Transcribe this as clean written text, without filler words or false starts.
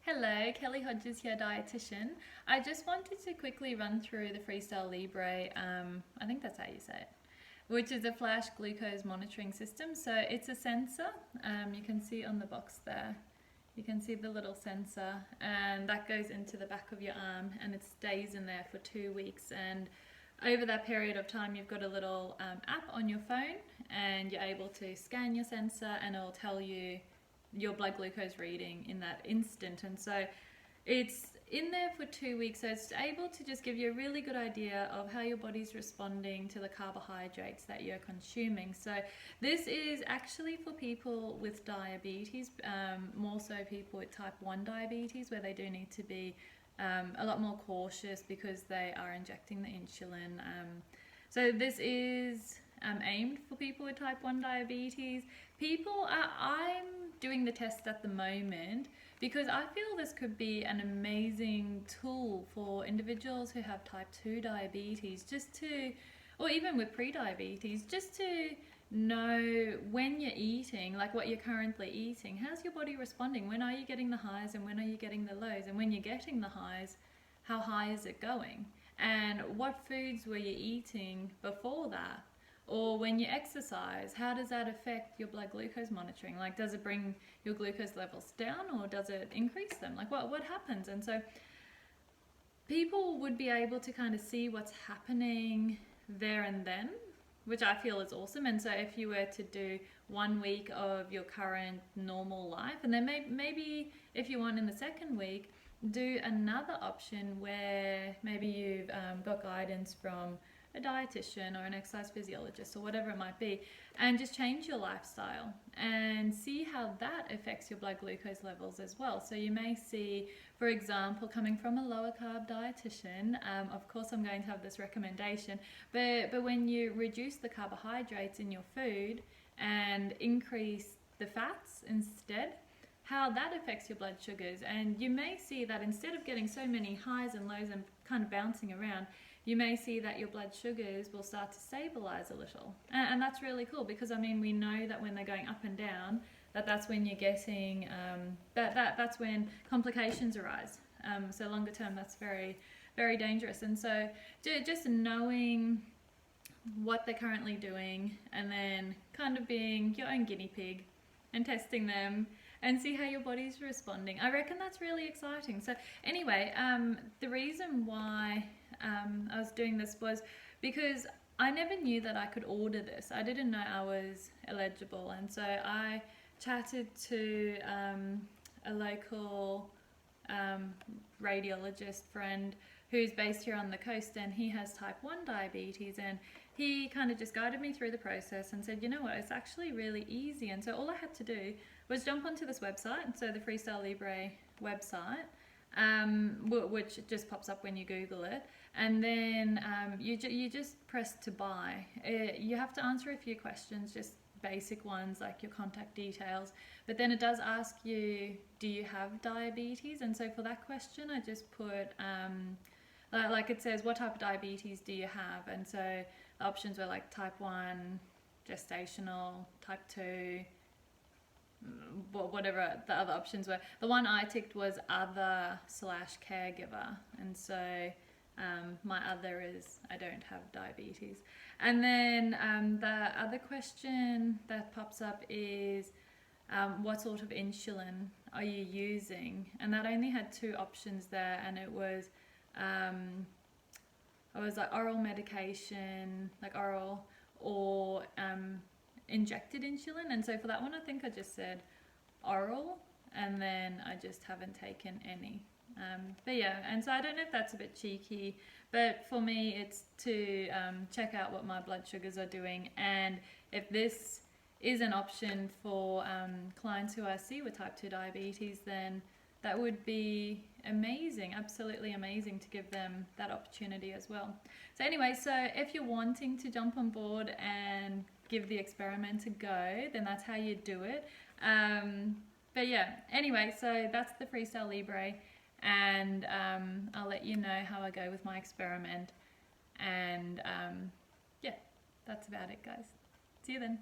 Hello, Kelly Hodges here, Dietitian. I just wanted to quickly run through the Freestyle Libre, I think that's how you say it, which is a flash glucose monitoring system. So it's a sensor, you can see on the box there. You can see the little sensor, and that goes into the back of your arm and it stays in there for 2 weeks. And over that period of time, you've got a little app on your phone and you're able to scan your sensor and it'll tell you your blood glucose reading in that instant. And so it's in there for 2 weeks, so it's able to just give you a really good idea of how your body's responding to the carbohydrates that you're consuming. So this is actually for people with diabetes, more so people with type 1 diabetes, where they do need to be a lot more cautious because they are injecting the insulin. So this is aimed for people with type 1 diabetes. I'm doing the test at the moment because I feel this could be an amazing tool for individuals who have type 2 diabetes, or even with pre-diabetes, just to know when you're eating, like what you're currently eating, how's your body responding, when are you getting the highs and when are you getting the lows, and when you're getting the highs, how high is it going, and what foods were you eating before that. Or when you exercise, how does that affect your blood glucose monitoring? Like, does it bring your glucose levels down or does it increase them? Like, what happens? And so people would be able to kind of see what's happening there and then, which I feel is awesome. And so if you were to do 1 week of your current normal life, and then maybe if you want in the second week, do another option where maybe you've got guidance from a dietitian or an exercise physiologist or whatever it might be, and just change your lifestyle and see how that affects your blood glucose levels as well. So you may see, for example, coming from a lower carb dietitian, of course I'm going to have this recommendation, but when you reduce the carbohydrates in your food and increase the fats instead, how that affects your blood sugars. And you may see that instead of getting so many highs and lows and kind of bouncing around, you may see that your blood sugars will start to stabilize a little. And that's really cool because, I mean, we know that when they're going up and down, that's when you're getting, that's when complications arise. So longer term, that's very, very dangerous. And so just knowing what they're currently doing and then kind of being your own guinea pig and testing them and see how your body's responding. I reckon that's really exciting. So anyway, the reason why I was doing this was because I never knew that I could order this. I didn't know I was eligible, and so I chatted to a local radiologist friend who's based here on the coast, and he has type 1 diabetes, and he kind of just guided me through the process and said, you know what, it's actually really easy. And so all I had to do was jump onto this website, so the Freestyle Libre website, which just pops up when you Google it, and then you just press to buy. You have to answer a few questions, just basic ones like your contact details, but then it does ask you, do you have diabetes? And so for that question I just put like it says, what type of diabetes do you have? And so the options were like type 1, gestational, type 2, whatever the other options were. The one I ticked was other/caregiver, and so my other is I don't have diabetes. And then the other question that pops up is what sort of insulin are you using? And that only had 2 options there, and it was like oral medication, like oral, or injected insulin. And so for that one I think I just said oral, and then I just haven't taken any. But yeah, and so I don't know if that's a bit cheeky, but for me it's to check out what my blood sugars are doing, and if this is an option for clients who I see with type 2 diabetes, then that would be amazing, absolutely amazing, to give them that opportunity as well. So anyway, so if you're wanting to jump on board and give the experiment a go, then that's how you do it. But yeah, anyway, so that's the Freestyle Libre, and I'll let you know how I go with my experiment. And yeah, that's about it, guys. See you then.